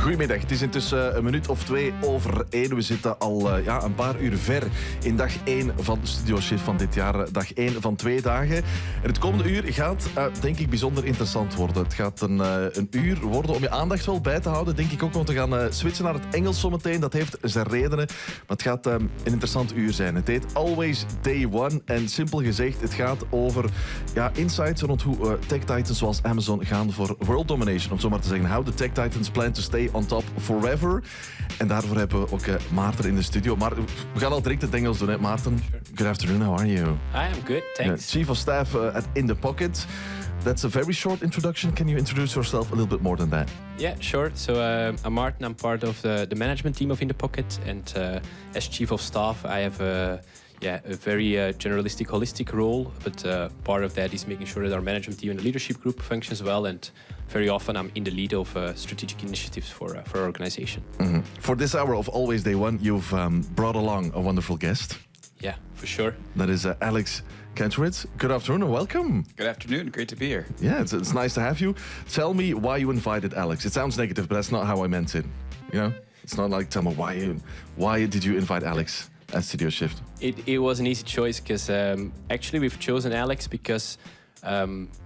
Goedemiddag, het is intussen een minuut of 2 over 1. We zitten al een paar uur ver in dag 1 van de Studio Shift van dit jaar. Dag 1 van 2 dagen. En het komende uur gaat, denk ik, bijzonder interessant worden. Het gaat een uur worden om je aandacht wel bij te houden, denk ik ook. Want we gaan switchen naar het Engels zometeen. Dat heeft zijn redenen. Maar het gaat een interessant uur zijn. Het heet Always Day One. En simpel gezegd, het gaat over insights rond hoe tech titans zoals Amazon gaan voor world domination. Om zo maar te zeggen, how the tech titans plan to stay on top forever. En daarvoor hebben we ook Maarten in de studio. Maar we gaan al direct het Engels doen, hè, Maarten. Good afternoon, how are you? I am good, thanks. Chief of Staff at In The Pocket. That's a very short introduction. Can you introduce yourself a little bit more than that? Yeah, sure. So I'm Martin. I'm part of the management team of In The Pocket. And as Chief of Staff, I have a very generalistic, holistic role. But part of that is making sure that our management team and the leadership group functions well. And very often I'm in the lead of strategic initiatives for our organization. Mm-hmm. For this hour of Always Day One, you've brought along a wonderful guest. Yeah, for sure. That is Alex Kantrowitz. Good afternoon and welcome. Good afternoon. Great to be here. Yeah, it's nice to have you. Tell me why you invited Alex. It sounds negative, but that's not how I meant it. You know, it's not like, tell me why did you invite Alex at Studio Shift? It was an easy choice because actually we've chosen Alex because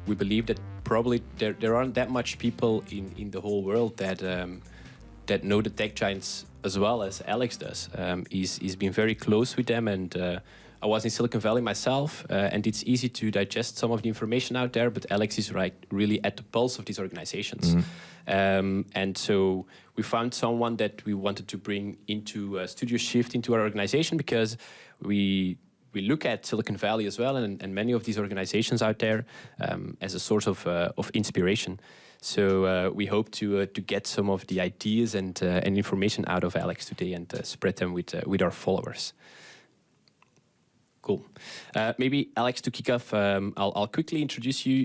we believe that probably there aren't that much people in the whole world that know the tech giants as well as Alex does. He's been very close with them, and I was in Silicon Valley myself, and it's easy to digest some of the information out there, but Alex is really at the pulse of these organizations. Mm-hmm. And so we found someone that we wanted to bring into Studio Shift into our organization, because we look at Silicon Valley as well, and many of these organizations out there as a source of inspiration. So we hope to get some of the ideas and information out of Alex today and spread them with our followers. Cool. Maybe Alex, to kick off, I'll quickly introduce you.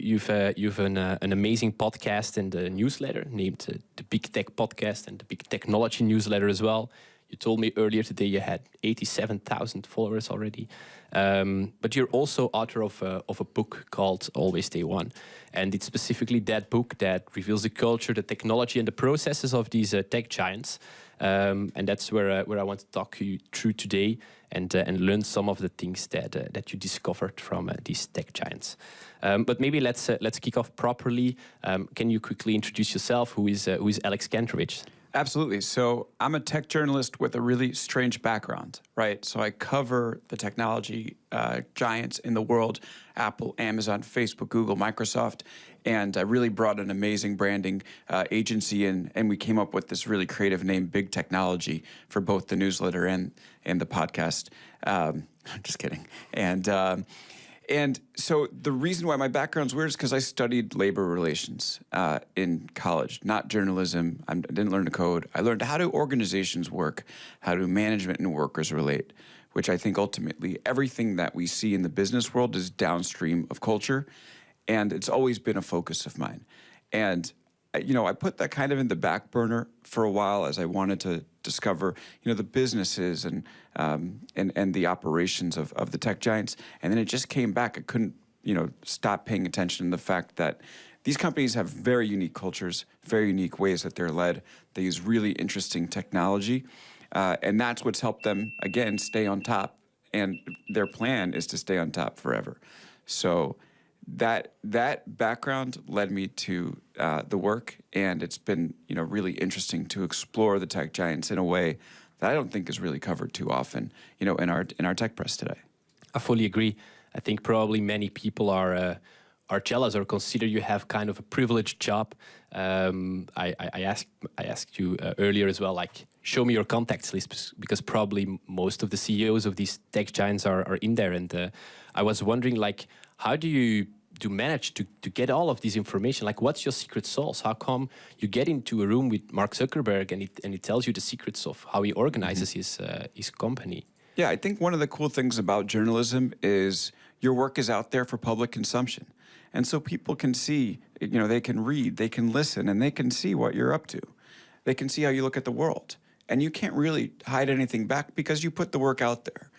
You've an amazing podcast and a newsletter named the Big Tech Podcast and the Big Technology Newsletter as well. You told me earlier today you had 87,000 followers already. But you're also author of a book called Always Day One. And it's specifically that book that reveals the culture, the technology, and the processes of these tech giants. And that's where I want to talk you through today and learn some of the things that you discovered from these tech giants. But maybe let's kick off properly. Can you quickly introduce yourself? Who is Alex Kantrowitz? Absolutely. So I'm a tech journalist with a really strange background, right? So I cover the technology giants in the world: Apple, Amazon, Facebook, Google, Microsoft. And I really brought an amazing branding agency in, and we came up with this really creative name, Big Technology, for both the newsletter and the podcast. Just kidding. And so the reason why my background's weird is because I studied labor relations in college, not journalism. I didn't learn to code. I learned how do organizations work, how do management and workers relate, which I think ultimately everything that we see in the business world is downstream of culture. And it's always been a focus of mine. And, I put that kind of in the back burner for a while as I wanted to discover, the businesses and the operations of the tech giants. And then it just came back. I couldn't, stop paying attention to the fact that these companies have very unique cultures, very unique ways that they're led. They use really interesting technology. And that's what's helped them, again, stay on top. And their plan is to stay on top forever. So that background led me to the work, and it's been really interesting to explore the tech giants in a way that I don't think is really covered too often in our tech press today. I fully agree. I think probably many people are jealous or consider you have kind of a privileged job. I asked you earlier as well, like, show me your contacts list, because probably most of the CEOs of these tech giants are in there. And I was wondering, like, how do you manage to get all of this information? Like, what's your secret sauce? How come you get into a room with Mark Zuckerberg and he tells you the secrets of how he organizes his company? Yeah, I think one of the cool things about journalism is your work is out there for public consumption. And so people can see, they can read, they can listen, and they can see what you're up to. They can see how you look at the world. And you can't really hide anything back because you put the work out there.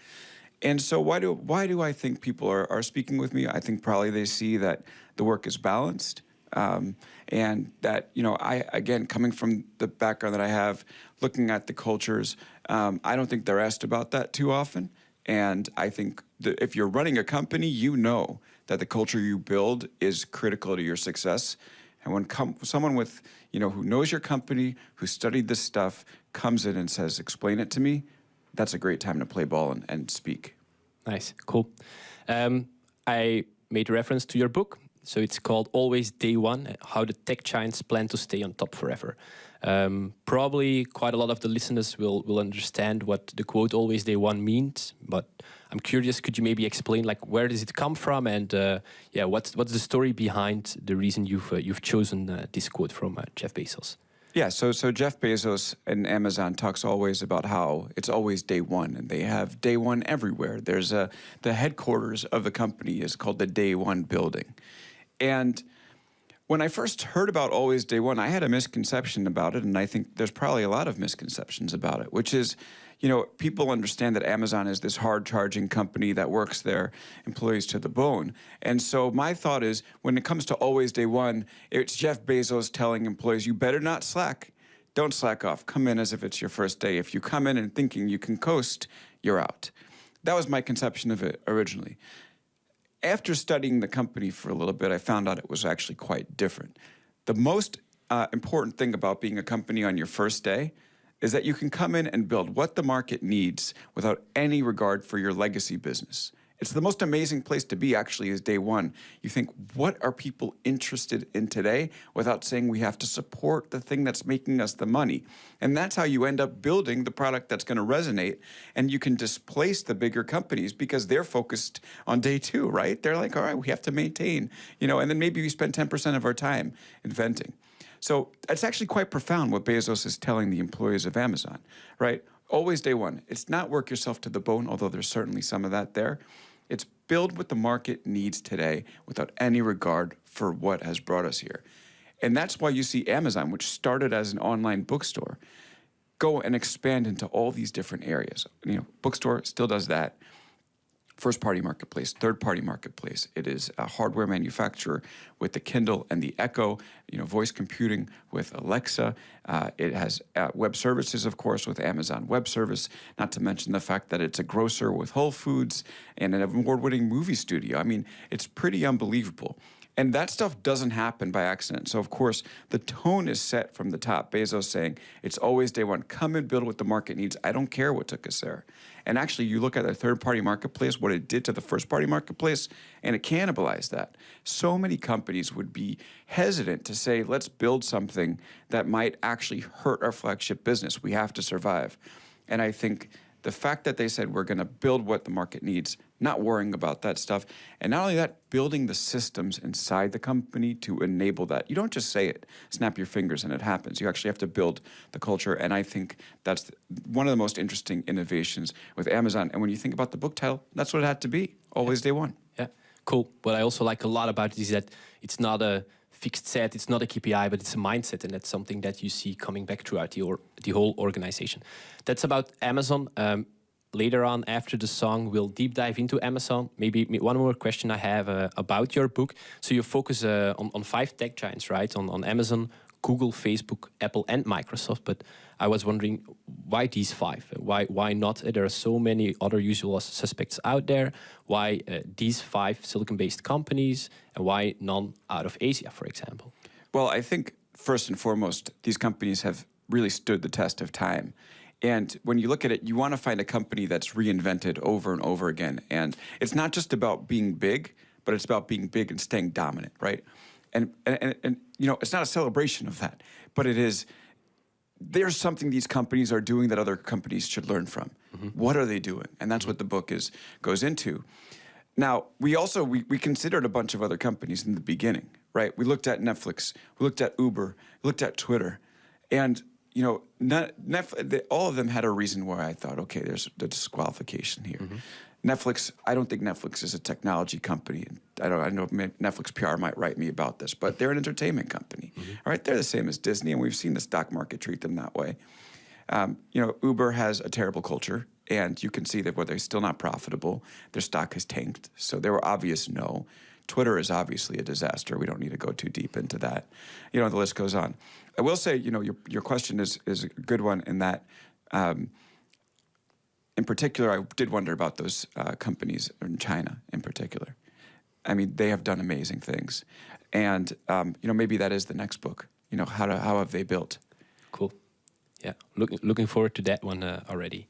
And so why do I think people are speaking with me? I think probably they see that the work is balanced, And that, I, again, coming from the background that I have, looking at the cultures, I don't think they're asked about that too often. And I think that if you're running a company, you know that the culture you build is critical to your success. And when someone with, who knows your company, who studied this stuff, comes in and says, explain it to me, that's a great time to play ball and speak. Nice, cool. I made reference to your book. So it's called Always Day One, How the Tech Giants Plan to Stay on Top Forever. Probably quite a lot of the listeners will understand what the quote Always Day One means, but I'm curious, could you maybe explain where does it come from, and what's the story behind the reason you've chosen this quote from Jeff Bezos? Yeah, so Jeff Bezos and Amazon talks always about how it's always day one, and they have day one everywhere. There's the headquarters of the company is called the Day One building. And when I first heard about Always Day One, I had a misconception about it, and I think there's probably a lot of misconceptions about it, which is, people understand that Amazon is this hard-charging company that works their employees to the bone. And so my thought is, when it comes to Always Day One, it's Jeff Bezos telling employees, you better not slack. Don't slack off. Come in as if it's your first day. If you come in and thinking you can coast, you're out. That was my conception of it originally. After studying the company for a little bit, I found out it was actually quite different. The most important thing about being a company on your first day is that you can come in and build what the market needs without any regard for your legacy business. It's the most amazing place to be, actually, is day one. You think, what are people interested in today, without saying we have to support the thing that's making us the money. And that's how you end up building the product that's going to resonate, and you can displace the bigger companies because they're focused on day two, right? They're like, all right, we have to maintain, and then maybe we spend 10% of our time inventing. So it's actually quite profound what Bezos is telling the employees of Amazon, right? Always day one. It's not work yourself to the bone, although there's certainly some of that there. It's build what the market needs today without any regard for what has brought us here. And that's why you see Amazon, which started as an online bookstore, go and expand into all these different areas. Bookstore still does that. First-party marketplace, third-party marketplace. It is a hardware manufacturer with the Kindle and the Echo, voice computing with Alexa. It has web services, of course, with Amazon Web Service, not to mention the fact that it's a grocer with Whole Foods and an award-winning movie studio. I mean, it's pretty unbelievable. And that stuff doesn't happen by accident. So, of course, the tone is set from the top. Bezos saying, it's always day one. Come and build what the market needs. I don't care what took us there. And actually, you look at the third-party marketplace, what it did to the first-party marketplace, and it cannibalized that. So many companies would be hesitant to say, let's build something that might actually hurt our flagship business. We have to survive. And I think the fact that they said we're going to build what the market needs, not worrying about that stuff, and not only that, building the systems inside the company to enable that. You don't just say it, snap your fingers, and it happens. You actually have to build the culture, and I think that's one of the most interesting innovations with Amazon. And when you think about the book title, that's what it had to be, always day one. Yeah, cool. What I also like a lot about it is that it's not a fixed set, it's not a KPI, but it's a mindset, and that's something that you see coming back throughout the whole organization. That's about Amazon. Later on, after the song, we'll deep dive into Amazon. Maybe one more question I have about your book. So you focus on 5 tech giants, right? On Amazon, Google, Facebook, Apple, and Microsoft. But I was wondering, why these 5? Why not? There are so many other usual suspects out there. Why these 5 silicon-based companies, and why none out of Asia, for example? Well, I think first and foremost, these companies have really stood the test of time. And when you look at it, you want to find a company that's reinvented over and over again. And it's not just about being big, but it's about being big and staying dominant, right? And it's not a celebration of that, but it is, there's something these companies are doing that other companies should learn from. Mm-hmm. What are they doing? And that's what the book goes into. Now, we considered a bunch of other companies in the beginning, right? We looked at Netflix, we looked at Uber, we looked at Twitter, and all of them had a reason why I thought, okay, there's a disqualification here. Mm-hmm. Netflix, I don't think Netflix is a technology company. I know Netflix PR might write me about this, but they're an entertainment company. Mm-hmm. All right, they're the same as Disney, and we've seen the stock market treat them that way. Uber has a terrible culture, and you can see that where they're still not profitable, their stock has tanked. So there were obvious no. Twitter is obviously a disaster. We don't need to go too deep into that. You know, the list goes on. I will say, you know, your question is a good one in that, in particular, I did wonder about those companies in China in particular. I mean, they have done amazing things. And, you know, maybe that is the next book. You know, how have they built? Cool. Yeah, looking forward to that one already.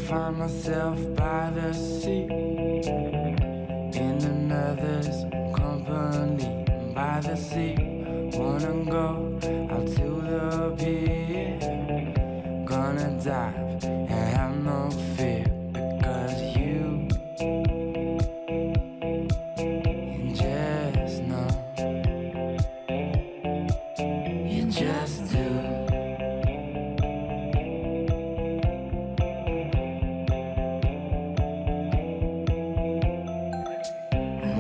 Find myself by the sea in another's company by the sea. Wanna go out to the pier, gonna dive and have no fear because you just know, you just do.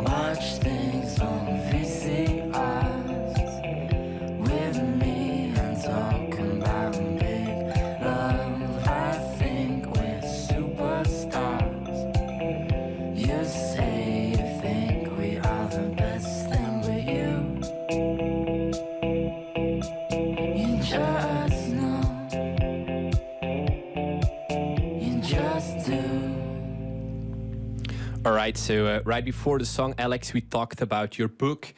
Watch things on VCRs with me and talking about big love. I think we're superstars. You say you think we are the best thing, but you just know, you just do. All right, so right before the song, Alex, we talked about your book,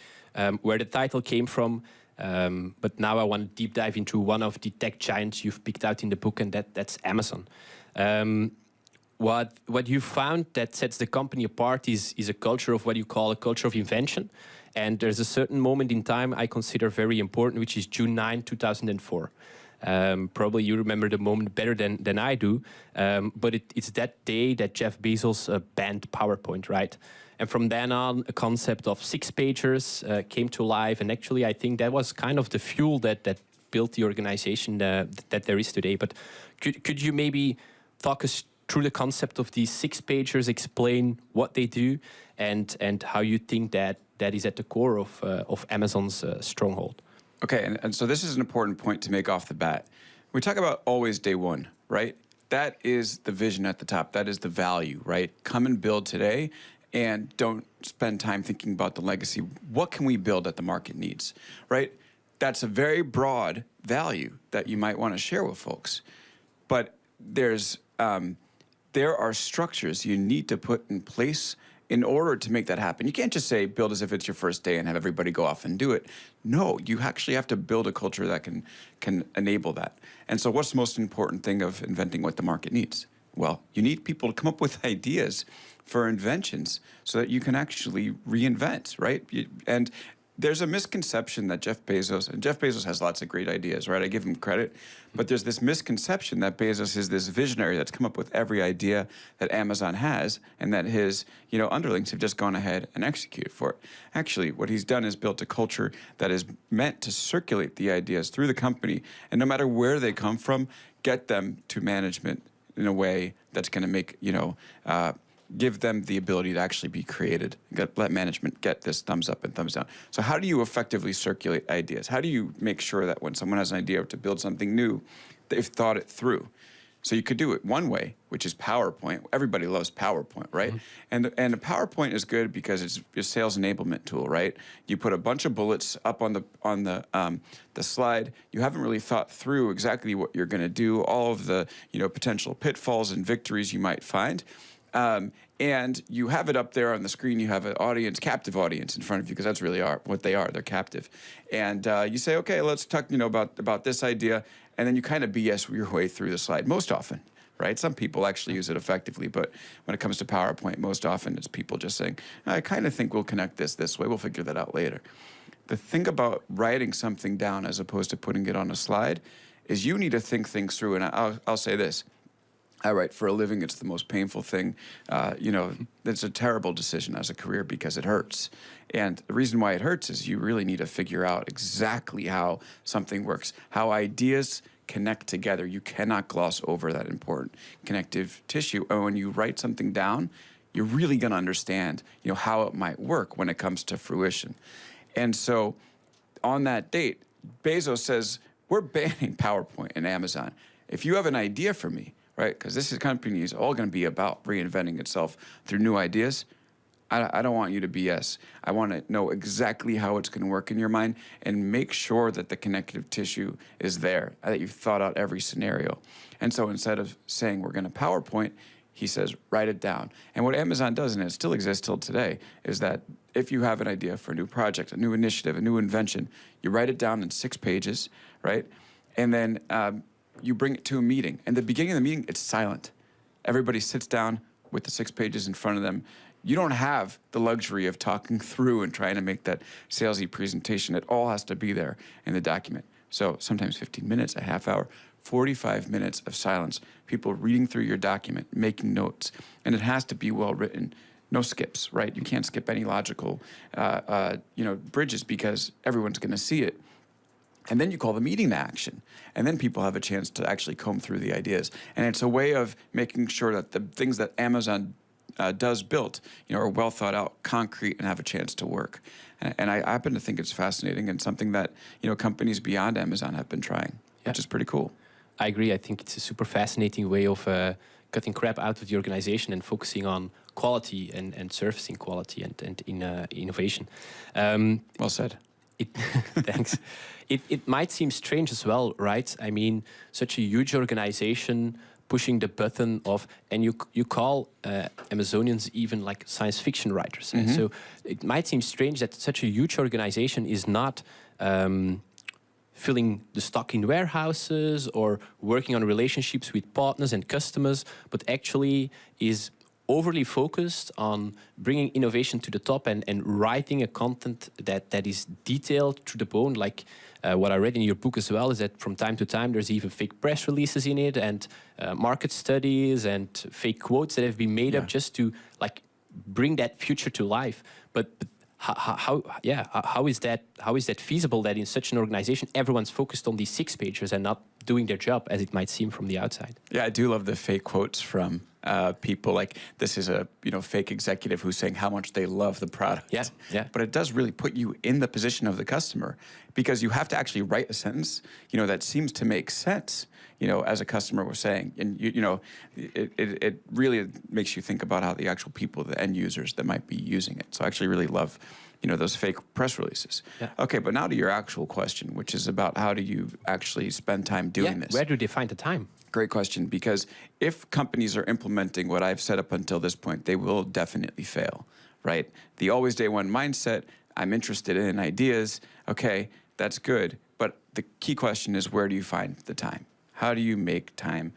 where the title came from. But now I want to deep dive into one of the tech giants you've picked out in the book, and that's Amazon. What you found that sets the company apart is a culture of what you call a culture of invention. And there's a certain moment in time I consider very important, which is June 9, 2004. Probably you remember the moment better than I do, but it's that day that Jeff Bezos banned PowerPoint, right? And from then on, a concept of 6-pagers came to life, and actually I think that was kind of the fuel that built the organization that there is today. But could you maybe talk us through the concept of these 6-pagers, explain what they do, and how you think that is at the core of Amazon's stronghold? Okay, and so this is an important point to make off the bat. We talk about always day one, right? That is the vision at the top. That is the value, right? Come and build today and don't spend time thinking about the legacy. What can we build that the market needs, right? That's a very broad value that you might want to share with folks. But there are structures you need to put in place in order to make that happen. You can't just say, build as if it's your first day and have everybody go off and do it. No, you actually have to build a culture that can enable that. And so what's the most important thing of inventing what the market needs? Well, you need people to come up with ideas for inventions so that you can actually reinvent, right? And there's a misconception that Jeff Bezos has lots of great ideas, right? I give him credit, but there's this misconception that Bezos is this visionary that's come up with every idea that Amazon has, and that his, underlings have just gone ahead and executed for it. Actually, what he's done is built a culture that is meant to circulate the ideas through the company, and no matter where they come from, get them to management in a way that's going to make, give them the ability to actually be created. Let management get this thumbs up and thumbs down. So how do you effectively circulate ideas? How do you make sure that when someone has an idea to build something new, they've thought it through? So you could do it one way, which is PowerPoint. Everybody loves PowerPoint, right? Mm-hmm. And a PowerPoint is good because it's a sales enablement tool, right? You put a bunch of bullets up on the slide. You haven't really thought through exactly what you're going to do, all of the potential pitfalls and victories you might find. And you have it up there on the screen. You have an captive audience in front of you, because that's really what they are. They're captive. And you say, okay, let's talk, about this idea. And then you kind of BS your way through the slide most often, right? Some people actually use it effectively, but when it comes to PowerPoint, most often it's people just saying, I kind of think we'll connect this way. We'll figure that out later. The thing about writing something down as opposed to putting it on a slide is you need to think things through. And I'll say this. I write for a living. It's the most painful thing. It's a terrible decision as a career because it hurts. And the reason why it hurts is you really need to figure out exactly how something works, how ideas connect together. You cannot gloss over that important connective tissue. And when you write something down, you're really going to understand, how it might work when it comes to fruition. And so on that date, Bezos says, we're banning PowerPoint and Amazon. If you have an idea for me, right? Because this company is all going to be about reinventing itself through new ideas. I don't want you to BS. I want to know exactly how it's going to work in your mind and make sure that the connective tissue is there, that you've thought out every scenario. And so instead of saying we're going to PowerPoint, he says, write it down. And what Amazon does, and it still exists till today, is that if you have an idea for a new project, a new initiative, a new invention, you write it down in 6 pages, right? And then you bring it to a meeting. And the beginning of the meeting, it's silent. Everybody sits down with the 6 pages in front of them. You don't have the luxury of talking through and trying to make that salesy presentation. It all has to be there in the document. So sometimes 15 minutes, a half hour, 45 minutes of silence, people reading through your document, making notes. And it has to be well written. No skips, right? You can't skip any logical bridges because everyone's going to see it. And then you call the meeting to action. And then people have a chance to actually comb through the ideas. And it's a way of making sure that the things that Amazon does built, are well thought out, concrete, and have a chance to work. And I happen to think it's fascinating and something that, companies beyond Amazon have been trying, which is pretty cool. I agree. I think it's a super fascinating way of cutting crap out of the organization and focusing on quality and surfacing quality and innovation. Well said. Thanks. It might seem strange as well, right? I mean, such a huge organization pushing the button of, and you call Amazonians even like science fiction writers. Mm-hmm. So it might seem strange that such a huge organization is not filling the stock in warehouses or working on relationships with partners and customers, but actually is overly focused on bringing innovation to the top and writing a content that is detailed to the bone. Like what I read in your book as well is that from time to time there's even fake press releases in it and market studies and fake quotes that have been made up just to like bring that future to life. But how is that feasible that in such an organization everyone's focused on these 6 pages and not doing their job as it might seem from the outside? Yeah, I do love the fake quotes from people. Like this is a fake executive who's saying how much they love the product. Yeah. But it does really put you in the position of the customer because you have to actually write a sentence that seems to make sense. As a customer was saying, and it really makes you think about how the actual people, the end users that might be using it. So I actually really love, those fake press releases. Yeah. Okay, but now to your actual question, which is about how do you actually spend time doing this? Where do they find the time? Great question, because if companies are implementing what I've said up until this point, they will definitely fail, right? The always day one mindset, I'm interested in ideas, okay, that's good. But the key question is, where do you find the time? How do you make time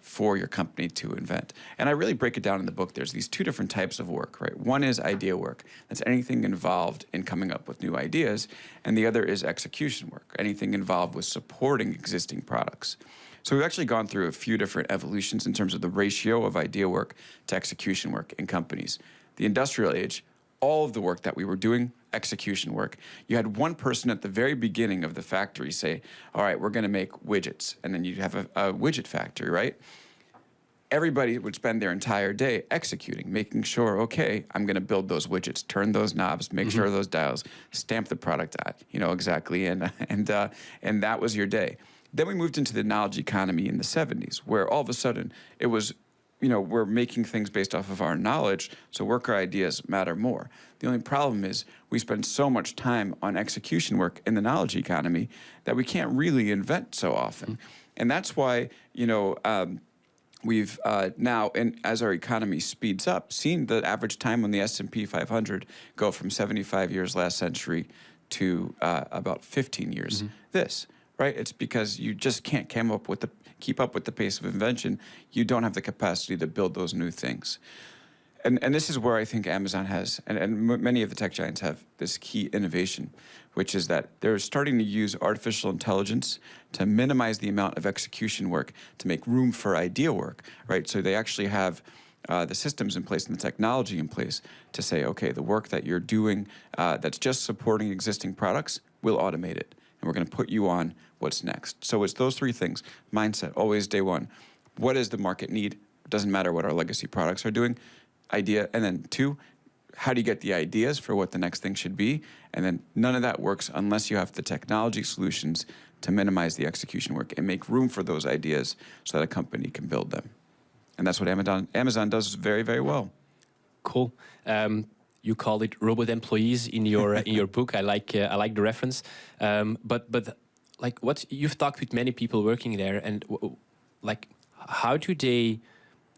for your company to invent. And I really break it down in the book. There's these two different types of work, right? One is idea work. That's anything involved in coming up with new ideas. And the other is execution work, anything involved with supporting existing products. So we've actually gone through a few different evolutions in terms of the ratio of idea work to execution work in companies. The industrial age, all of the work that we were doing, execution work. You had one person at the very beginning of the factory say, all right, we're going to make widgets. And then you'd have a widget factory, right? Everybody would spend their entire day executing, making sure, okay, I'm going to build those widgets, turn those knobs, make sure those dials, stamp the product out, exactly. And that was your day. Then we moved into the knowledge economy in the 70s, where all of a sudden it was, we're making things based off of our knowledge, so worker ideas matter more. The only problem is we spend so much time on execution work in the knowledge economy that we can't really invent so often. And that's why, we've now, and as our economy speeds up, seen the average time on the S&P 500 go from 75 years last century to about 15 years this. Right? It's because you just can't keep up with the pace of invention. You don't have the capacity to build those new things. And this is where I think Amazon has, and many of the tech giants have this key innovation, which is that they're starting to use artificial intelligence to minimize the amount of execution work to make room for idea work, right? So they actually have the systems in place and the technology in place to say, okay, the work that you're doing that's just supporting existing products, we'll automate it. And we're going to put you on what's next. So it's those three things. Mindset, always day one. What does the market need? It doesn't matter what our legacy products are doing. Idea. And then two, how do you get the ideas for what the next thing should be? And then none of that works unless you have the technology solutions to minimize the execution work and make room for those ideas so that a company can build them. And that's what Amazon does very, very well. Cool. You call it robot employees in your book. I like the reference. But like you've talked with many people working there, and like how do they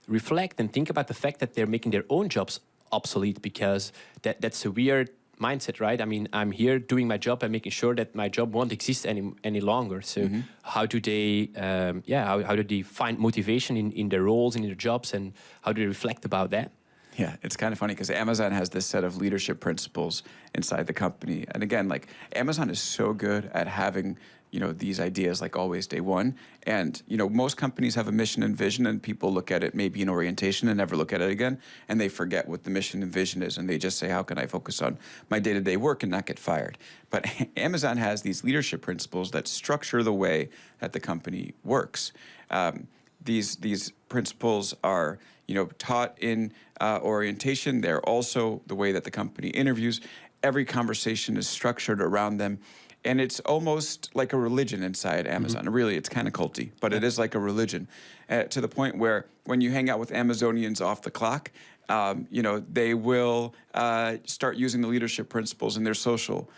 reflect and think about the fact that they're making their own jobs obsolete? Because that's a weird mindset, right? I mean, I'm here doing my job and making sure that my job won't exist any longer. So how do they how do they find motivation in their roles and in their jobs, and how do they reflect about that? Yeah, it's kind of funny because Amazon has this set of leadership principles inside the company. And again, like Amazon is so good at having, these ideas like always day one. And, most companies have a mission and vision, and people look at it maybe in orientation and never look at it again. And they forget what the mission and vision is. And they just say, how can I focus on my day-to-day work and not get fired? But Amazon has these leadership principles that structure the way that the company works. These principles are, taught in orientation. They're also the way that the company interviews. Every conversation is structured around them. And it's almost like a religion inside Amazon. Really, it's kind of culty, but it is like a religion to the point where when you hang out with Amazonians off the clock, they will start using the leadership principles in their social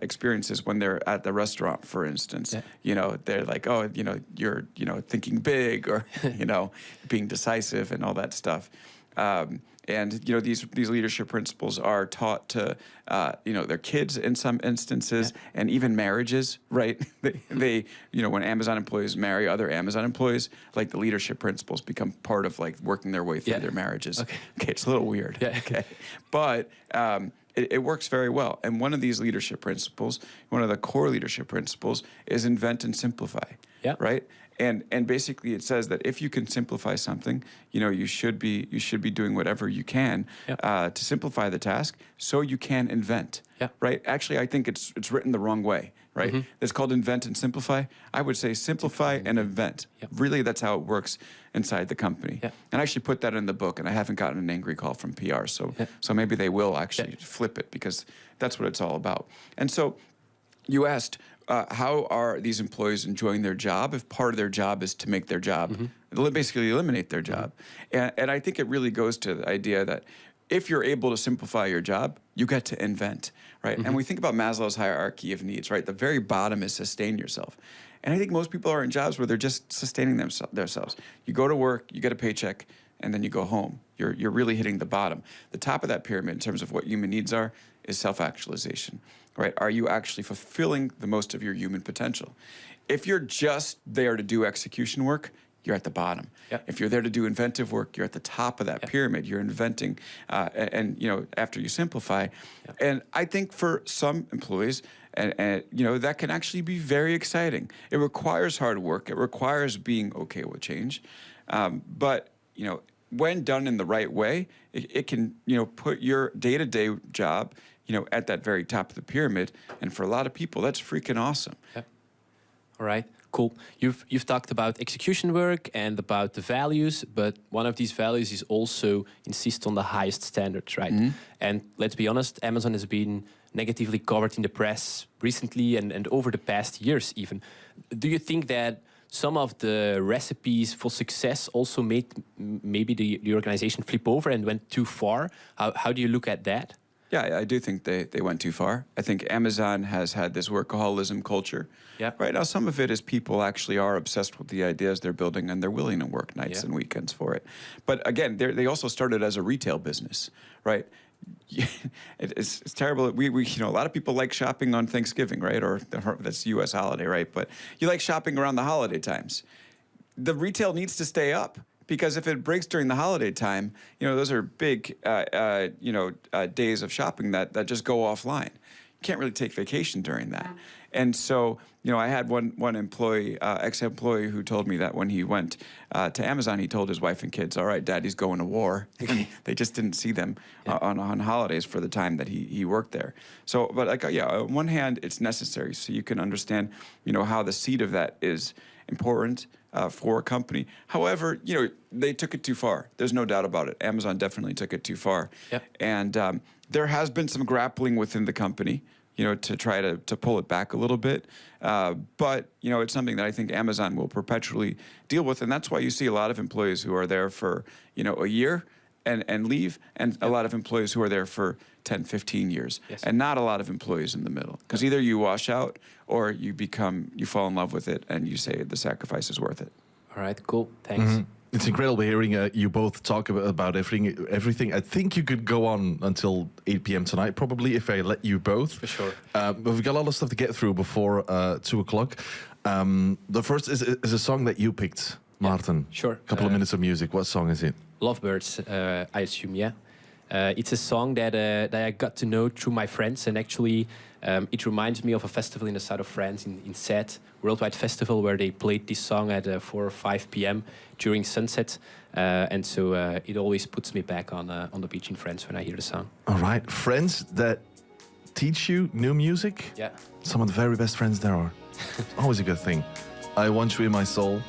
experiences when they're at the restaurant, for instance. They're like, oh, you're, thinking big or, being decisive and all that stuff. And these leadership principles are taught to their kids in some instances, and even marriages, right? They when Amazon employees marry other Amazon employees, like the leadership principles become part of like working their way through their marriages. Okay, it's a little weird. Okay, but it works very well. And one of these leadership principles, one of the core leadership principles, is invent and simplify. Yeah. Right. And basically it says that if you can simplify something, you should be doing whatever you can to simplify the task so you can invent. Yeah. Right. Actually, I think it's written the wrong way. Right. It's called invent and simplify. I would say simplify and invent. Really, that's how it works inside the company. And I actually put that in the book, and I haven't gotten an angry call from PR. So maybe they will actually flip it, because that's what it's all about. And so you asked, how are these employees enjoying their job if part of their job is to make their job, basically eliminate their job? And I think it really goes to the idea that if you're able to simplify your job, you get to invent, right? And we think about Maslow's hierarchy of needs, right? The very bottom is sustain yourself. And I think most people are in jobs where they're just sustaining themselves. You go to work, you get a paycheck, and then you go home. You're really hitting the bottom. The top of that pyramid in terms of what human needs are is self-actualization, right? Are you actually fulfilling the most of your human potential? If you're just there to do execution work, you're at the bottom. Yeah. If you're there to do inventive work, you're at the top of that pyramid. You're inventing, and after you simplify, and I think for some employees, and that can actually be very exciting. It requires hard work. It requires being okay with change, but when done in the right way, it can put your day-to-day job at that very top of the pyramid, and for a lot of people, that's freaking awesome. Yeah. All right. Cool. You've talked about execution work and about the values, but one of these values is also insist on the highest standards, right? Mm-hmm. And let's be honest, Amazon has been negatively covered in the press recently and over the past years even. Do you think that some of the recipes for success also made maybe the organization flip over and went too far? How do you look at that? Yeah, I do think they went too far. I think Amazon has had this workaholism culture. Yeah. Right now, some of it is people actually are obsessed with the ideas they're building and they're willing to work nights and weekends for it. But again, they also started as a retail business, right? It's terrible. We a lot of people like shopping on Thanksgiving, right? Or that's U.S. holiday, right? But you like shopping around the holiday times. The retail needs to stay up. Because if it breaks during the holiday time, those are big, days of shopping that just go offline. You can't really take vacation during that. And so, I had one employee, ex-employee, who told me that when he went to Amazon, he told his wife and kids, "All right, Daddy's going to war." They just didn't see them on holidays for the time that he worked there. So, but on one hand, it's necessary so you can understand, how the seed of that is important. For a company. However, they took it too far. There's no doubt about it. Amazon definitely took it too far. Yep. And there has been some grappling within the company, to try to pull it back a little bit. But, it's something that I think Amazon will perpetually deal with. And that's why you see a lot of employees who are there for, a year and leave, and a lot of employees who are there for 10, 15 years, and not a lot of employees in the middle. Because either you wash out or you fall in love with it and you say the sacrifice is worth it. All right, cool. Thanks. Mm-hmm. It's incredible hearing you both talk about everything. I think you could go on until 8 p.m. tonight, probably, if I let you both. For sure. But we've got a lot of stuff to get through before 2 o'clock. The first is a song that you picked, Maarten. Sure. A couple of minutes of music. What song is it? Lovebirds, I assume, yeah. It's a song that I got to know through my friends, and actually it reminds me of a festival in the south of France, in Sète, worldwide festival, where they played this song at 4 or 5 p.m. during sunset, and so it always puts me back on the beach in France when I hear the song. All right. Friends that teach you new music? Yeah. Some of the very best friends there are. Always a good thing. I Want You in My Soul.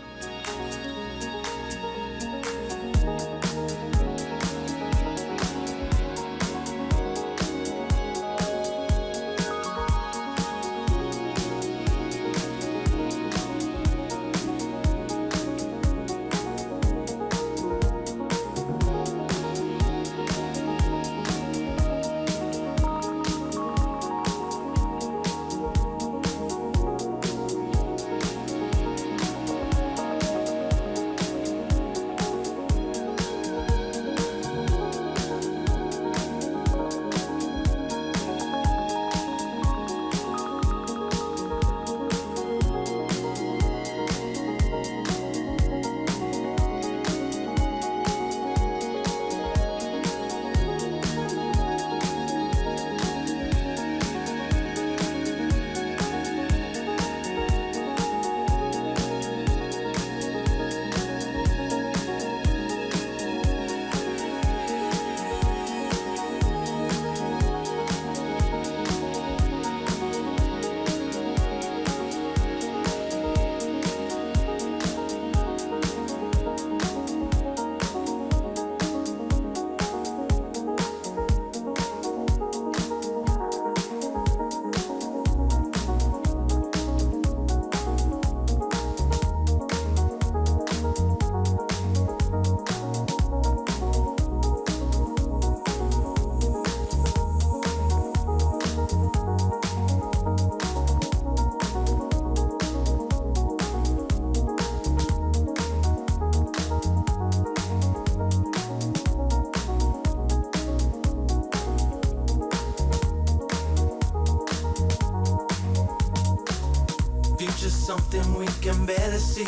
Future's something we can barely see.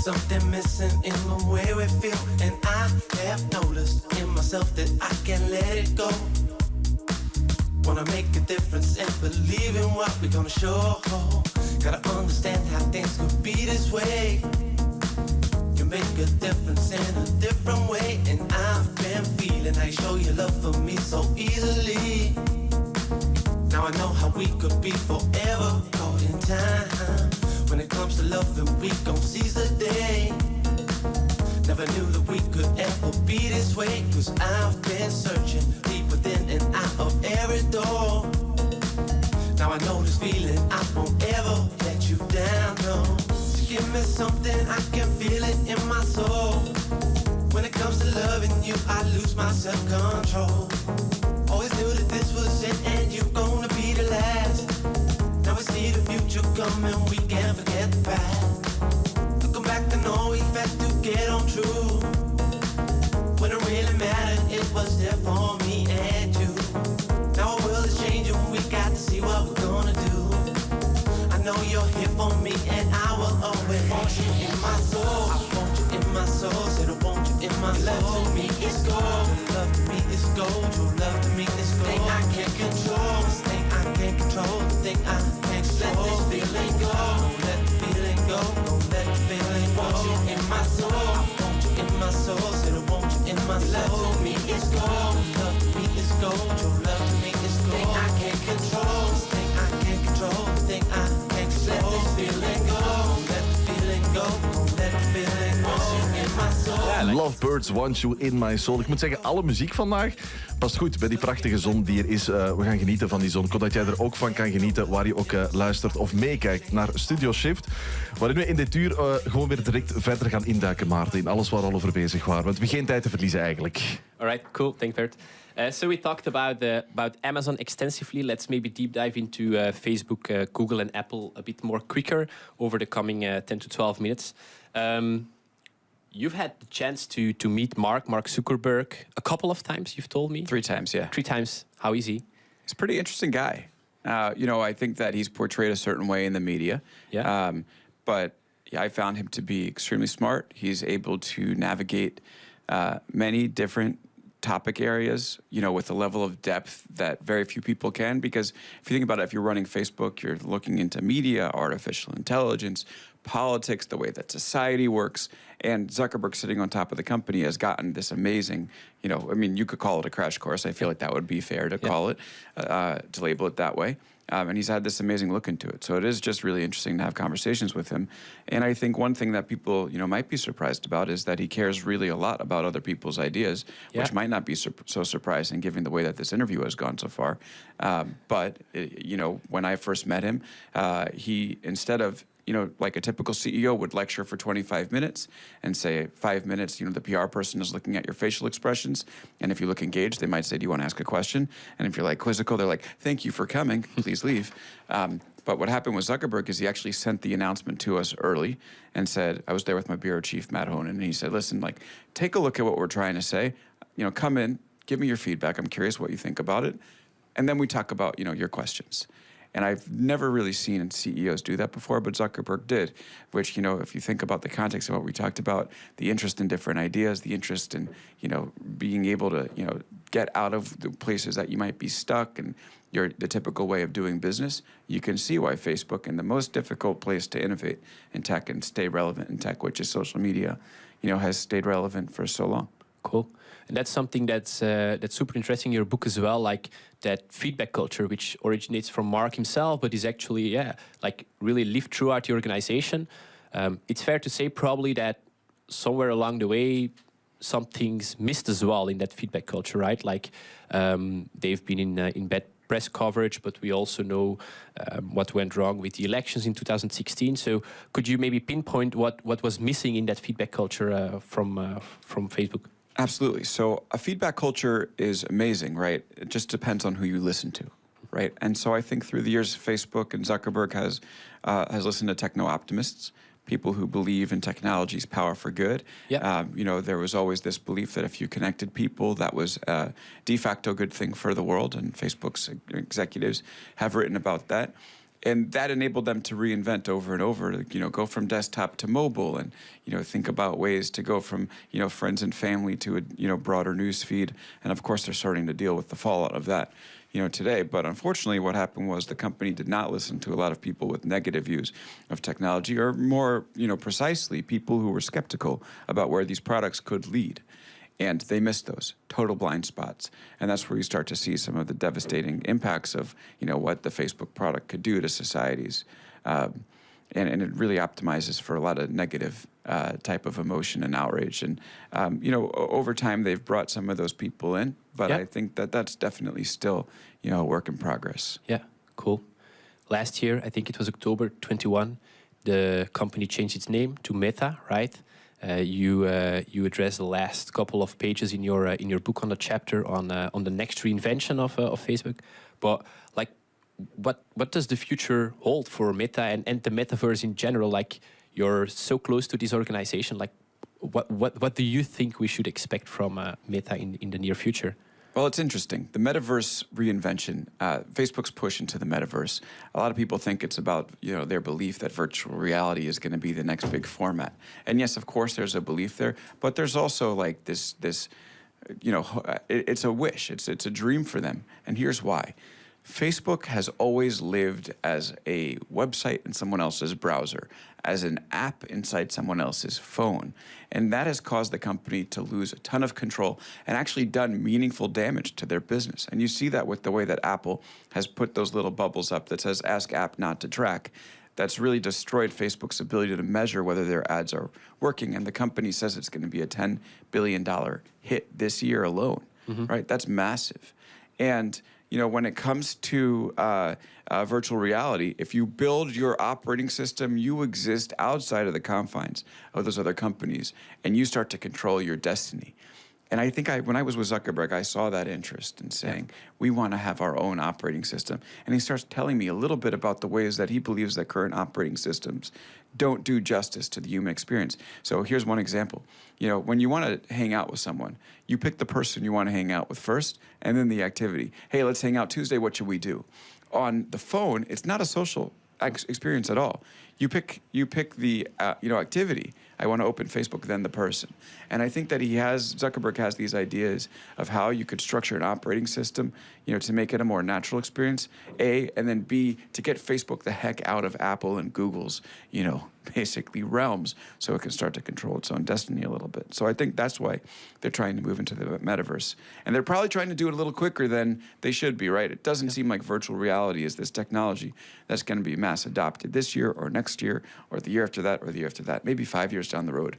something missing in the way we feel, and I have noticed in myself that I can't let it go. Wanna make a difference and believe in what we're gonna show. Gotta understand how things could be this way. You make a difference in a different way, and I've been feeling how you show your love for me so easily. Now I know how we could be forever caught in time. When it comes to loving, we gon' seize the day. Never knew that we could ever be this way, 'cause I've been searching deep within and out of every door. Now I know this feeling, I won't ever let you down, no. So give me something, I can feel it in my soul. When it comes to loving you, I lose my self-control. Always knew that this was it and you're gonna be the last. Now we see the future coming, we can't forget the past. Looking back, I know we had to get on true. When it really mattered, it was there for me and you. Now our world is changing, we got to see what we're gonna do. I know you're here for me and I will always want you in my soul. I want you in my soul, said I want you in my soul. Love to me is gold, your love to me is gold, your love to me is gold. Thing I can't control, this thing I can't control, the thing I can't control. Let this feeling go, don't let the feeling go, don't let the feeling go. I want you in my soul, I want you in my soul, said I want you in my soul. Love to me is gold, your love to me is gold, your love to me is gold. Thing I can't control, this thing I can't control, the thing I can't control. Let this feeling go, don't let the feeling go, don't let the feeling go. Want you in my soul. Lovebirds Want You In My Soul. Ik moet zeggen, alle muziek vandaag past goed bij die prachtige zon die er is. We gaan genieten van die zon. Ik hoop dat jij er ook van kan genieten, waar je ook luistert of meekijkt naar Studio Shift. Waarin we in dit uur gewoon weer direct verder gaan induiken, Maarten, in alles waar we al over bezig waren. Want we hebben geen tijd te verliezen eigenlijk. All right, cool. Thanks, Bert. So we talked about Amazon extensively. Let's maybe deep dive into Facebook, Google, and Apple a bit more quicker over the coming 10 to 12 minutes. You've had the chance to meet Mark Zuckerberg, a couple of times, you've told me. 3 times, yeah. 3 times. How is he? He's a pretty interesting guy. I think that he's portrayed a certain way in the media. Yeah. But yeah, I found him to be extremely smart. He's able to navigate many different topic areas, with a level of depth that very few people can. Because if you think about it, if you're running Facebook, you're looking into media, artificial intelligence, politics, the way that society works. And Zuckerberg, sitting on top of the company, has gotten this amazing, you could call it a crash course. I feel like that would be fair to call it, to label it that way. And he's had this amazing look into it. So it is just really interesting to have conversations with him. And I think one thing that people, might be surprised about is that he cares really a lot about other people's ideas, which might not be so surprising given the way that this interview has gone so far. But when I first met him, he, instead of like a typical CEO would lecture for 25 minutes and say 5 minutes, the PR person is looking at your facial expressions. And if you look engaged, they might say, do you want to ask a question? And if you're like quizzical, they're like, thank you for coming, please leave. But what happened with Zuckerberg is he actually sent the announcement to us early and said, I was there with my bureau chief, Matt Honan, and he said, listen, take a look at what we're trying to say. Come in, give me your feedback. I'm curious what you think about it. And then we talk about, your questions. And I've never really seen CEOs do that before, but Zuckerberg did, which, if you think about the context of what we talked about, the interest in different ideas, the interest in, being able to, get out of the places that you might be stuck and the typical way of doing business, you can see why Facebook, in the most difficult place to innovate in tech and stay relevant in tech, which is social media, has stayed relevant for so long. Cool. And that's something that's super interesting in your book as well, like that feedback culture, which originates from Mark himself, but is actually, really lived throughout the organization. It's fair to say probably that somewhere along the way, some things missed as well in that feedback culture, right? Like they've been in bad press coverage, but we also know what went wrong with the elections in 2016. So could you maybe pinpoint what was missing in that feedback culture from Facebook? Absolutely. So a feedback culture is amazing, right? It just depends on who you listen to, right? And so I think through the years, Facebook and Zuckerberg has listened to techno-optimists, people who believe in technology's power for good. Yeah. There was always this belief that if you connected people, that was a de facto good thing for the world, and Facebook's executives have written about that. And that enabled them to reinvent over and over, to, go from desktop to mobile and, think about ways to go from, friends and family to a, broader news feed. And of course, they're starting to deal with the fallout of that, today. But unfortunately, what happened was the company did not listen to a lot of people with negative views of technology, or more, precisely, people who were skeptical about where these products could lead. And they missed those total blind spots. And that's where you start to see some of the devastating impacts of, what the Facebook product could do to societies. And it really optimizes for a lot of negative type of emotion and outrage. And, over time, they've brought some of those people in. But I think that that's definitely still, a work in progress. Yeah, cool. Last year, I think it was October 21, the company changed its name to Meta, right? You address the last couple of pages in your book on the chapter on the next reinvention of Facebook. But like, what does the future hold for Meta and the metaverse in general? Like, you're so close to this organization. Like, what do you think we should expect from Meta in the near future? Well, it's interesting. The metaverse reinvention, Facebook's push into the metaverse, a lot of people think it's about, their belief that virtual reality is going to be the next big format. And yes, of course, there's a belief there, but there's also like this it's a wish. It's a dream for them. And here's why. Facebook has always lived as a website in someone else's browser, as an app inside someone else's phone. And that has caused the company to lose a ton of control and actually done meaningful damage to their business. And you see that with the way that Apple has put those little bubbles up that says, ask app not to track. That's really destroyed Facebook's ability to measure whether their ads are working. And the company says it's going to be a $10 billion hit this year alone, right? That's massive. And when it comes to virtual reality, if you build your operating system, you exist outside of the confines of those other companies, and you start to control your destiny. And I think when I was with Zuckerberg, I saw that interest in saying, we want to have our own operating system. And he starts telling me a little bit about the ways that he believes that current operating systems don't do justice to the human experience. So here's one example. When you want to hang out with someone, you pick the person you want to hang out with first, and then the activity. Hey, let's hang out Tuesday. What should we do? On the phone, it's not a social experience at all. You pick the activity. I want to open Facebook, then the person. And I think that Zuckerberg has these ideas of how you could structure an operating system, to make it a more natural experience, A, and then B, to get Facebook the heck out of Apple and Google's, basically realms, so it can start to control its own destiny a little bit. So I think that's why they're trying to move into the metaverse. And they're probably trying to do it a little quicker than they should be, right? It doesn't seem like virtual reality is this technology that's going to be mass adopted this year or next year or the year after that or the year after that, maybe 5 years down the road.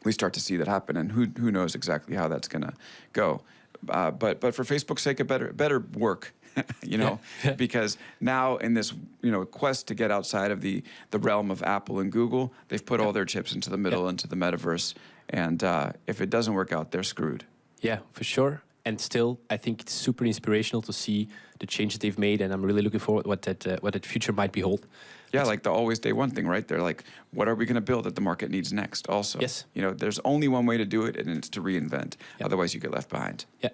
We start to see that happen, and who knows exactly how that's going to go. But for Facebook's sake, it better work, because now in this quest to get outside of the realm of Apple and Google, they've put all their chips into the middle, into the metaverse, and if it doesn't work out, they're screwed. Yeah, for sure. And still, I think it's super inspirational to see the changes they've made, and I'm really looking forward to what that future might behold. Yeah, like the always day one thing, right? They're like, what are we going to build that the market needs next? Also, yes. There's only one way to do it, and it's to reinvent. Yeah. Otherwise, you get left behind. Yeah.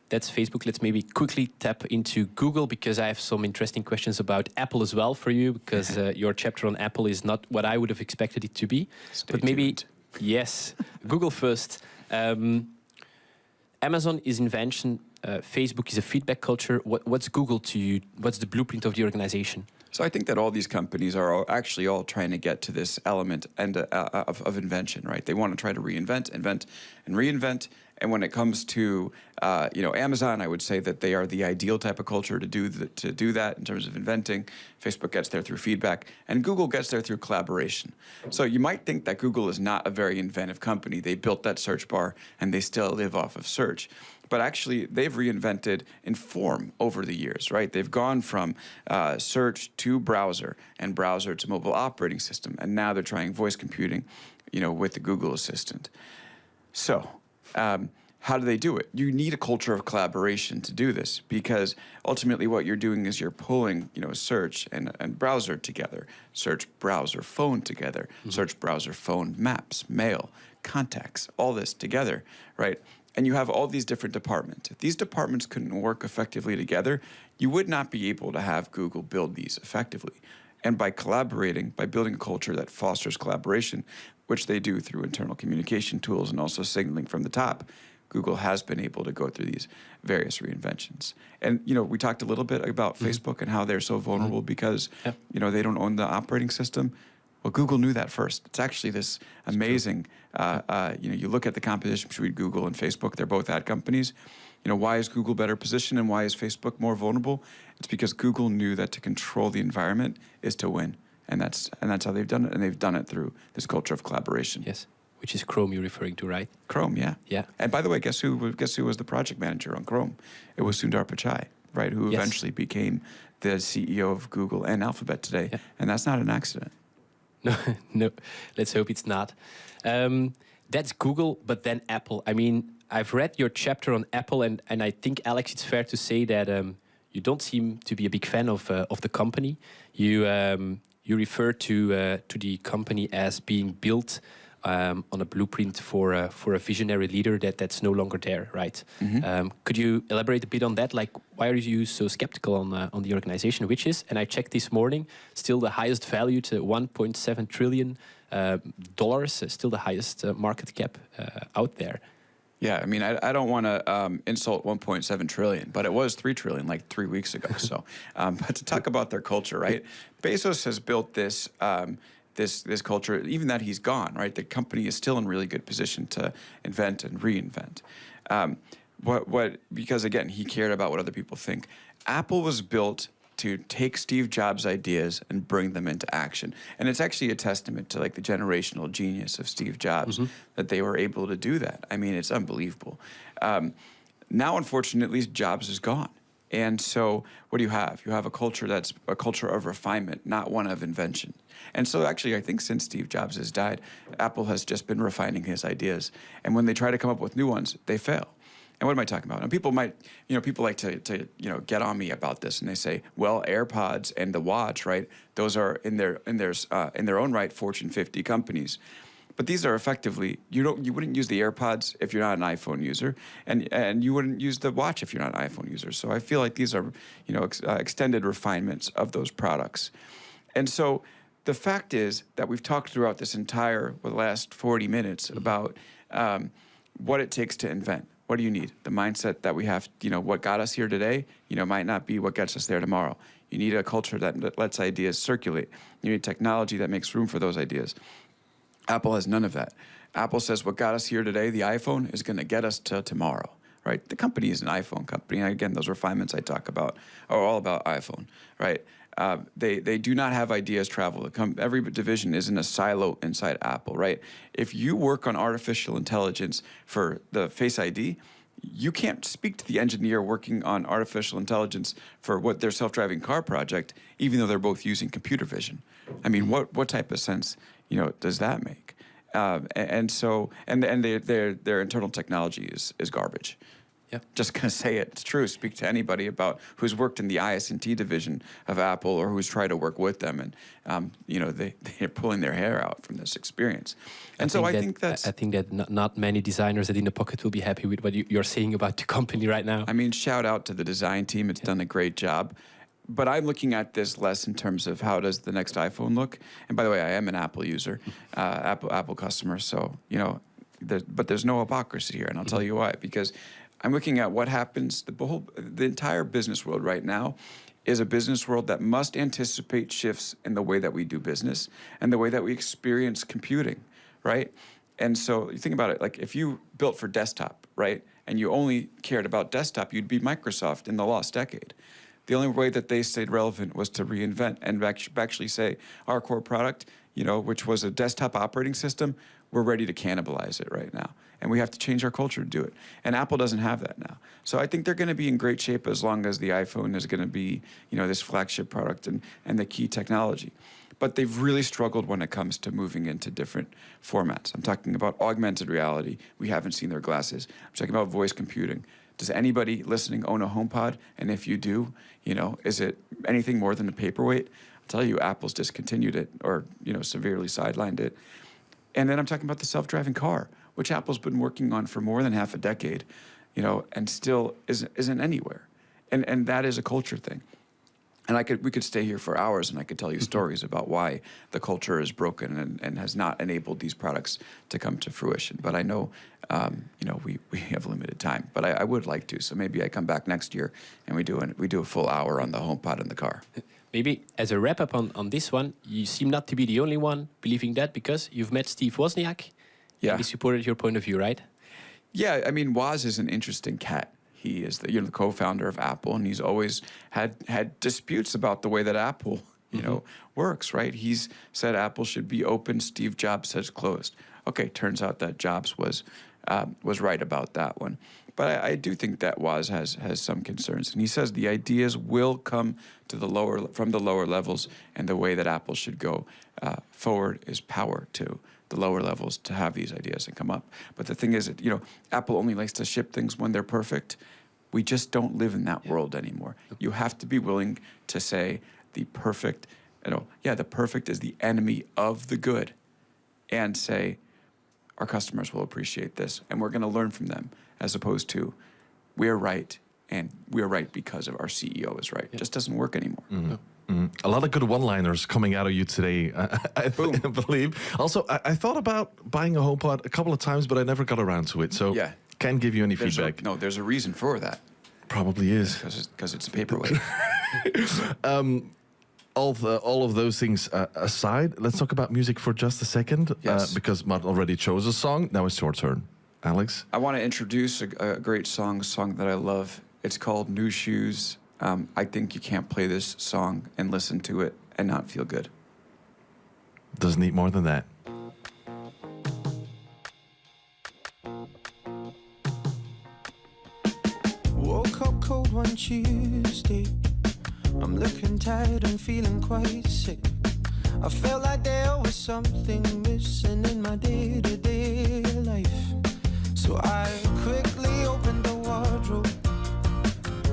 That's Facebook. Let's maybe quickly tap into Google, because I have some interesting questions about Apple as well for you, because your chapter on Apple is not what I would have expected it to be. Stay tuned. Yes, Google first. Amazon is invention. Facebook is a feedback culture. What's Google to you? What's the blueprint of the organization? So I think that all these companies are actually all trying to get to this element of invention, right? They want to try to reinvent, invent, and reinvent. And when it comes to Amazon, I would say that they are the ideal type of culture to do that in terms of inventing. Facebook gets there through feedback, and Google gets there through collaboration. So you might think that Google is not a very inventive company. They built that search bar, and they still live off of search. But actually, they've reinvented in form over the years, right? They've gone from search to browser, and browser to mobile operating system, and now they're trying voice computing, with the Google Assistant. So, how do they do it? You need a culture of collaboration to do this, because ultimately what you're doing is you're pulling, search and browser together, search, browser, phone together, search, browser, phone, maps, mail, contacts, all this together, right? and you have all these different departments. If these departments couldn't work effectively together, you would not be able to have Google build these effectively. And by collaborating, by building a culture that fosters collaboration, which they do through internal communication tools and also signaling from the top, Google has been able to go through these various reinventions. And, we talked a little bit about Facebook and how they're so vulnerable because, they don't own the operating system. Well, Google knew that first. It's actually this amazing, you look at the competition between Google and Facebook, they're both ad companies. Why is Google better positioned and why is Facebook more vulnerable? It's because Google knew that to control the environment is to win. And that's how they've done it. And they've done it through this culture of collaboration. Yes, which is Chrome you're referring to, right? Chrome, yeah. Yeah. And by the way, guess who was the project manager on Chrome? It was Sundar Pichai, right? Who eventually became the CEO of Google and Alphabet today. Yeah. And that's not an accident. No, let's hope it's not. That's Google, but then Apple. I mean, I've read your chapter on Apple, and I think, Alex, it's fair to say that you don't seem to be a big fan of the company. You refer to the company as being built on a blueprint for a visionary leader that's no longer there, right? Mm-hmm. Could you elaborate a bit on that? Like, why are you so skeptical on the organization, which is, and I checked this morning, still the highest value to $1.7 trillion, still the highest market cap out there. Yeah, I mean, I don't want to insult 1.7 trillion, but it was 3 trillion like 3 weeks ago. So, but to talk about their culture, right? Bezos has built this this culture, even that he's gone, right? The company is still in really good position to invent and reinvent. Because again, he cared about what other people think. Apple was built to take Steve Jobs' ideas and bring them into action. And it's actually a testament to like the generational genius of Steve Jobs that they were able to do that. I mean, it's unbelievable. Now, unfortunately, Jobs is gone. And so what do you have? You have a culture that's a culture of refinement, not one of invention. And so actually, I think since Steve Jobs has died, Apple has just been refining his ideas. And when they try to come up with new ones, they fail. And what am I talking about? And people like to get on me about this, and they say, well, AirPods and the watch, right? Those are in their own right Fortune 50 companies. But these are effectively, you wouldn't use the AirPods if you're not an iPhone user, and you wouldn't use the watch if you're not an iPhone user. So I feel like these are extended refinements of those products. And so the fact is that we've talked throughout this entire last 40 minutes about what it takes to invent. What do you need? The mindset that we have, what got us here today, might not be what gets us there tomorrow. You need a culture that lets ideas circulate. You need technology that makes room for those ideas. Apple has none of that. Apple says what got us here today, the iPhone, is going to get us to tomorrow, right? The company is an iPhone company. And again, those refinements I talk about are all about iPhone, right? They do not have ideas travel. Every division is in a silo inside Apple, right? If you work on artificial intelligence for the Face ID, you can't speak to the engineer working on artificial intelligence for what their self-driving car project, even though they're both using computer vision. I mean, what type of sense, does that make? And their internal technology is garbage. Yeah, just gonna say it. It's true. Speak to anybody about who's worked in the IS&T division of Apple or who's tried to work with them, and they're pulling their hair out from this experience. And I think that not many designers at In the Pocket will be happy with what you're saying about the company right now. I mean, shout out to the design team. It's done a great job. But I'm looking at this less in terms of how does the next iPhone look. And by the way, I am an Apple user, Apple customer. So but there's no hypocrisy here, and I'll tell you why. Because I'm looking at what happens. The entire business world right now is a business world that must anticipate shifts in the way that we do business and the way that we experience computing, right? And so you think about it, like if you built for desktop, right, and you only cared about desktop, you'd be Microsoft in the lost decade. The only way that they stayed relevant was to reinvent and actually say our core product, which was a desktop operating system, we're ready to cannibalize it right now. And we have to change our culture to do it. And Apple doesn't have that now. So I think they're going to be in great shape as long as the iPhone is going to be, this flagship product and the key technology. But they've really struggled when it comes to moving into different formats. I'm talking about augmented reality. We haven't seen their glasses. I'm talking about voice computing. Does anybody listening own a HomePod? And if you do, is it anything more than a paperweight? I'll tell you, Apple's discontinued it or, severely sidelined it. And then I'm talking about the self-driving car. which Apple's been working on for more than half a decade, you know, and still isn't anywhere. And that is a culture thing. And we could stay here for hours, and I could tell you stories about why the culture is broken and has not enabled these products to come to fruition. But I know, you know, we have limited time. But I would like to, so maybe I come back next year and we do a full hour on the HomePod in the car. Maybe as a wrap up on this one, you seem not to be the only one believing that, because you've met Steve Wozniak. Yeah. And he supported your point of view, right? Yeah, I mean, Woz is an interesting cat. He is the co-founder of Apple, and he's always had disputes about the way that Apple, you know, works, right? He's said Apple should be open. Steve Jobs says closed. Okay, turns out that Jobs was right about that one. But I do think that Woz has some concerns, and he says the ideas will come from the lower levels, and the way that Apple should go forward is power to the lower levels to have these ideas and come up. But the thing is, you know, Apple only likes to ship things when they're perfect. We just don't live in that world anymore. You have to be willing to say the perfect is the enemy of the good, and say our customers will appreciate this and we're going to learn from them, as opposed to we're right and we're right because of our CEO is right. It just doesn't work anymore. A lot of good one-liners coming out of you today, I believe. Also, I thought about buying a HomePod a couple of times, but I never got around to it. So can't give you any feedback. There's a reason for that. Probably is. Because it's a paperweight. All of those things aside, let's talk about music for just a second. Yes. Because Matt already chose a song. Now it's your turn. Alex? I want to introduce a great song that I love. It's called New Shoes. I think you can't play this song and listen to it and not feel good. Doesn't need more than that. Woke up cold one Tuesday. I'm looking tired and feeling quite sick. I felt like there was something missing in my day-to-day life. So I quickly opened the wardrobe,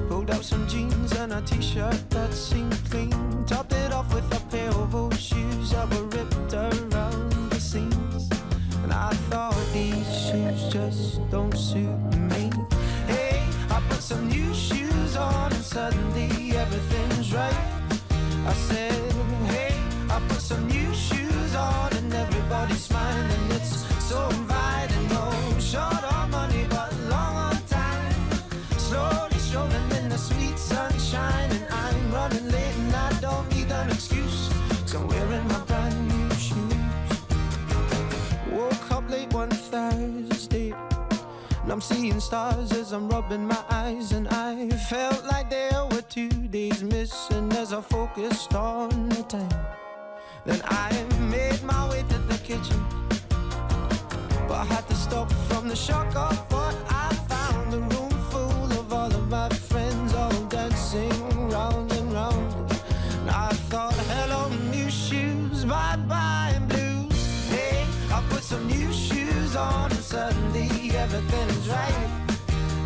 pulled out some jeans and a t-shirt that seemed clean, topped it off with a pair of old shoes that were ripped around the seams. And I thought, these shoes just don't suit me. Hey, I put some new shoes on and suddenly everything's right. I said, hey, I put some new shoes on and everybody's smiling. It's so inviting. No short on money but long on time. Slowly strolling in the sweet sunshine, and I'm running late and I don't need an excuse, 'cause I'm wearing my brand new shoes. Woke up late one Thursday, and I'm seeing stars as I'm rubbing my eyes, and I felt like there were 2 days missing as I focused on the time. Then I made my way to the kitchen, but I had to stop from the shock of what I found. A room full of all of my friends, all dancing round and round. And I thought, hello new shoes, bye-bye blues. Hey, I put some new shoes on and suddenly everything is right.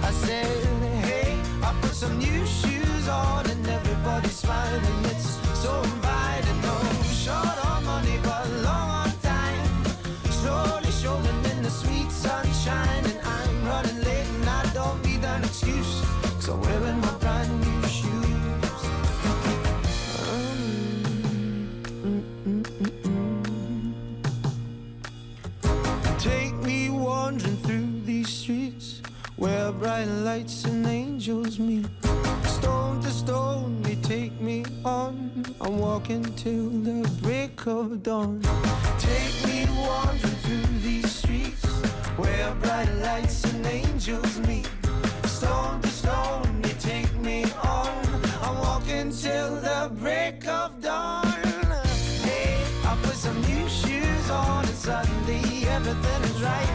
I said, hey, I put some new shoes on and everybody's smiling. It's so inviting. No short on money but long on time. Slowly strolling in the sweet sunshine, and I'm running late and I don't need an excuse, 'cause I'm wearing my brand new shoes. Take me wandering through these streets where bright lights and angels meet. Stone to stone, they take me on. I'm walking till the break of dawn. Take me wandering through these streets where bright lights and angels meet. Stone to stone, they take me on. I'm walking till the break of dawn. Hey, I put some new shoes on and suddenly everything is right.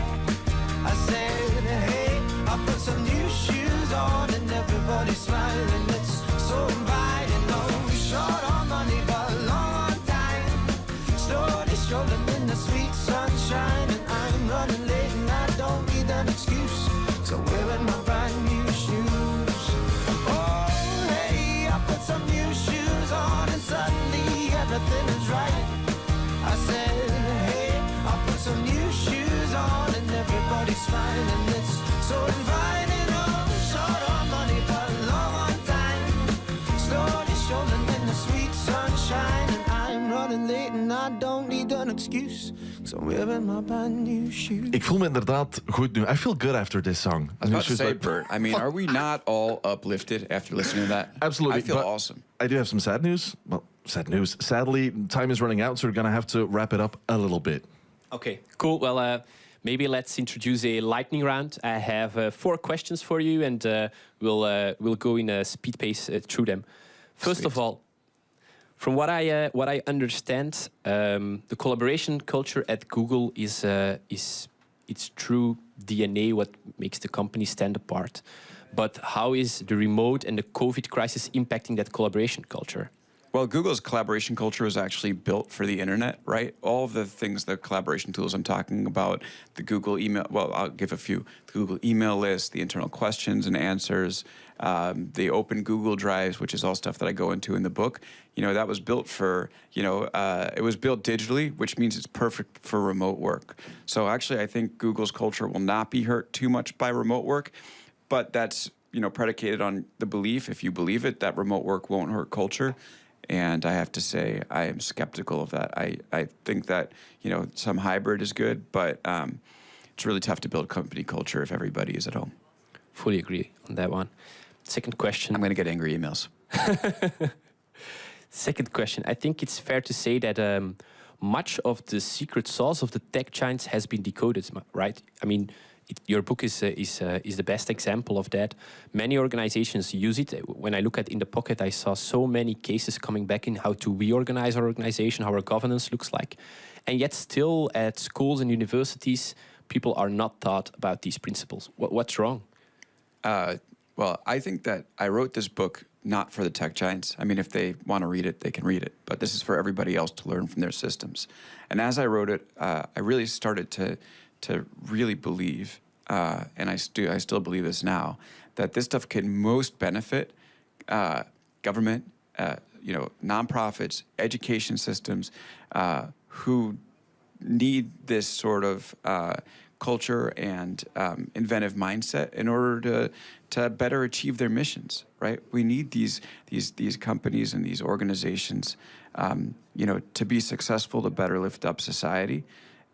I said, hey, I put some new shoes on and everybody's smiling. It's so inviting. No short on money but long on time. Slowly strolling in the sweet sunshine, and I'm running late and I don't need an excuse, 'cause I'm wearing my brand new shoes. it's fine and it's so inviting. Oh, short on money but long on time. Slowly strolling in the sweet sunshine, and I'm running late and I don't need an excuse, 'cause I'm wearing my brand new shoes. Ik voel me inderdaad goed nu. I feel good after this song. I was about to say, Bert, I mean, are we not all uplifted after listening to that? Absolutely. I feel but awesome. I do have some sad news. Well, sad news. Sadly, time is running out, so we're going to have to wrap it up a little bit. Okay, cool. Well, maybe let's introduce a lightning round. I have 4 questions for you, and we'll go in a speed pace through them. First of all, from what I understand, the collaboration culture at Google is its true DNA, what makes the company stand apart. But how is the remote and the COVID crisis impacting that collaboration culture? Well, Google's collaboration culture is actually built for the internet, right? All of the things, the collaboration tools I'm talking about, the Google email, well, I'll give a few. The Google email list, the internal questions and answers, the open Google Drives, which is all stuff that I go into in the book. That was built for, it was built digitally, which means it's perfect for remote work. So actually, I think Google's culture will not be hurt too much by remote work, but that's, predicated on the belief, if you believe it, that remote work won't hurt culture. And I have to say, I am skeptical of that. I think that, some hybrid is good, but it's really tough to build company culture if everybody is at home. Fully agree on that one. Second question. I'm going to get angry emails. Second question. I think it's fair to say that much of the secret sauce of the tech giants has been decoded, right? I mean, your book is the best example of that. Many organizations use it. When I look at In the Pocket, I saw so many cases coming back in how to reorganize our organization, how our governance looks like. And yet still at schools and universities, people are not taught about these principles. What's wrong? Well, I think that I wrote this book not for the tech giants. I mean, if they want to read it, they can read it. But this is for everybody else to learn from their systems. And as I wrote it, I really started to really believe, and I still believe this now, that this stuff can most benefit government, nonprofits, education systems, who need this sort of culture and inventive mindset in order to better achieve their missions. Right? We need these companies and these organizations, to be successful, to better lift up society.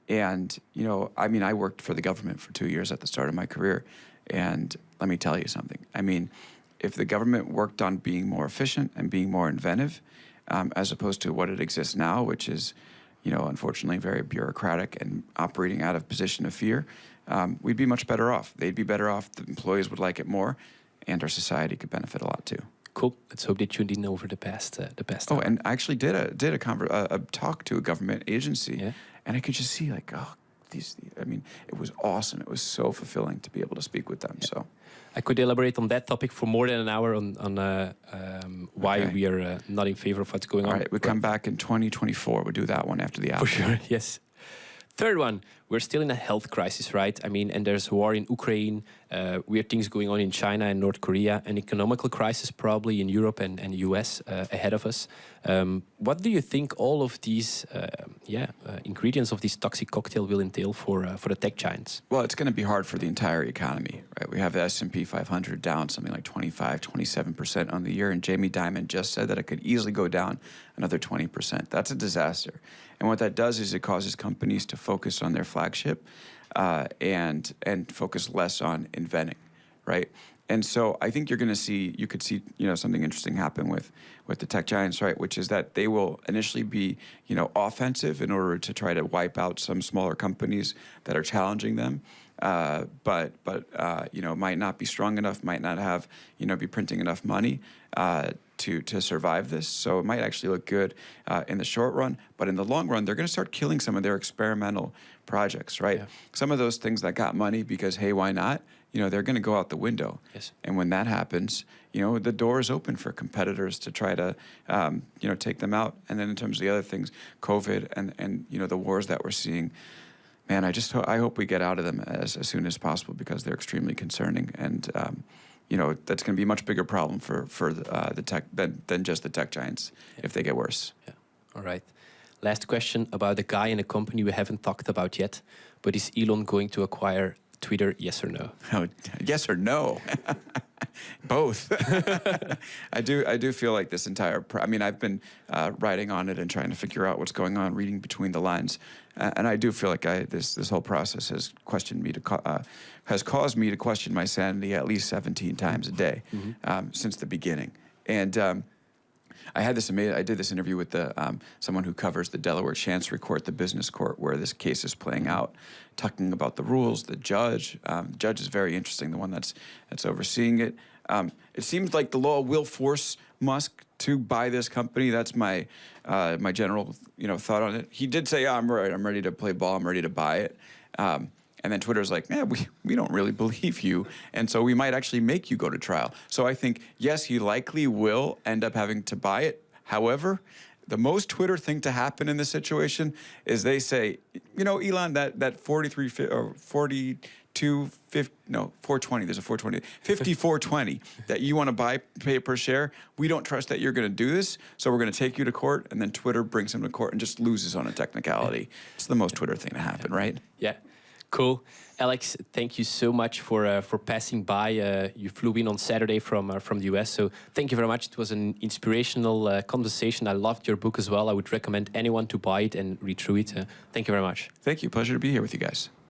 And, I worked for the government for 2 years at the start of my career. And let me tell you something. I mean, if the government worked on being more efficient and being more inventive, as opposed to what it exists now, which is, unfortunately very bureaucratic and operating out of position of fear, we'd be much better off. They'd be better off. The employees would like it more, and our society could benefit a lot too. Cool. Let's hope they tuned in over the past. Oh, hour. and I actually did a talk to a government agency. Yeah. And I could just see it was awesome. It was so fulfilling to be able to speak with them. Yeah. So I could elaborate on that topic for more than an hour on why we are not in favor of what's going on. All right, we come back in 2024. We'll do that one after the hour. For sure, yes. Third one, we're still in a health crisis, right? I mean, and there's war in Ukraine, weird things going on in China and North Korea, an economical crisis probably in Europe and US ahead of us. What do you think all of these ingredients of this toxic cocktail will entail for the tech giants? Well, it's going to be hard for the entire economy, right? We have the S&P 500 down something like 25, 27% on the year, and Jamie Dimon just said that it could easily go down another 20%. That's a disaster. And what that does is it causes companies to focus on their flagship and focus less on inventing, right? And so I think you could see, something interesting happen with the tech giants, right? Which is that they will initially be, offensive in order to try to wipe out some smaller companies that are challenging them. But might not be strong enough, might not have, be printing enough money to survive this. So it might actually look good in the short run, but in the long run, they're going to start killing some of their experimental projects, right? Yeah. Some of those things that got money because, hey, why not? They're going to go out the window. Yes. And when that happens, the door is open for competitors to try to, take them out. And then in terms of the other things, COVID and the wars that we're seeing, man, I hope we get out of them as soon as possible because they're extremely concerning. And, that's going to be a much bigger problem for the tech than just the tech giants if they get worse. Yeah. All right. Last question about a guy in a company we haven't talked about yet, but is Elon going to acquire Twitter, yes or no? Oh, yes or no? Both. I do feel like this entire. I mean, I've been writing on it and trying to figure out what's going on, reading between the lines, and I do feel like this whole process has has caused me to question my sanity at least 17 times a day since the beginning, and. I did this interview with someone who covers the Delaware Chancery Court, the business court, where this case is playing out, talking about the rules. The judge is very interesting, the one that's overseeing it. It seems like the law will force Musk to buy this company. That's my general thought on it. He did say, "I'm ready to play ball. I'm ready to buy it." And then Twitter's like, we don't really believe you, and so we might actually make you go to trial. So I think, yes, he likely will end up having to buy it. However, the most Twitter thing to happen in this situation is they say, Elon, that 420, there's a 420, 5420 that you want to pay per share. We don't trust that you're going to do this, so we're going to take you to court, and then Twitter brings him to court and just loses on a technicality. It's the most Twitter thing to happen, right? Yeah. Cool. Alex, thank you so much for passing by. You flew in on Saturday from the US, so thank you very much. It was an inspirational conversation. I loved your book as well. I would recommend anyone to buy it and read through it. Thank you very much. Thank you. Pleasure to be here with you guys.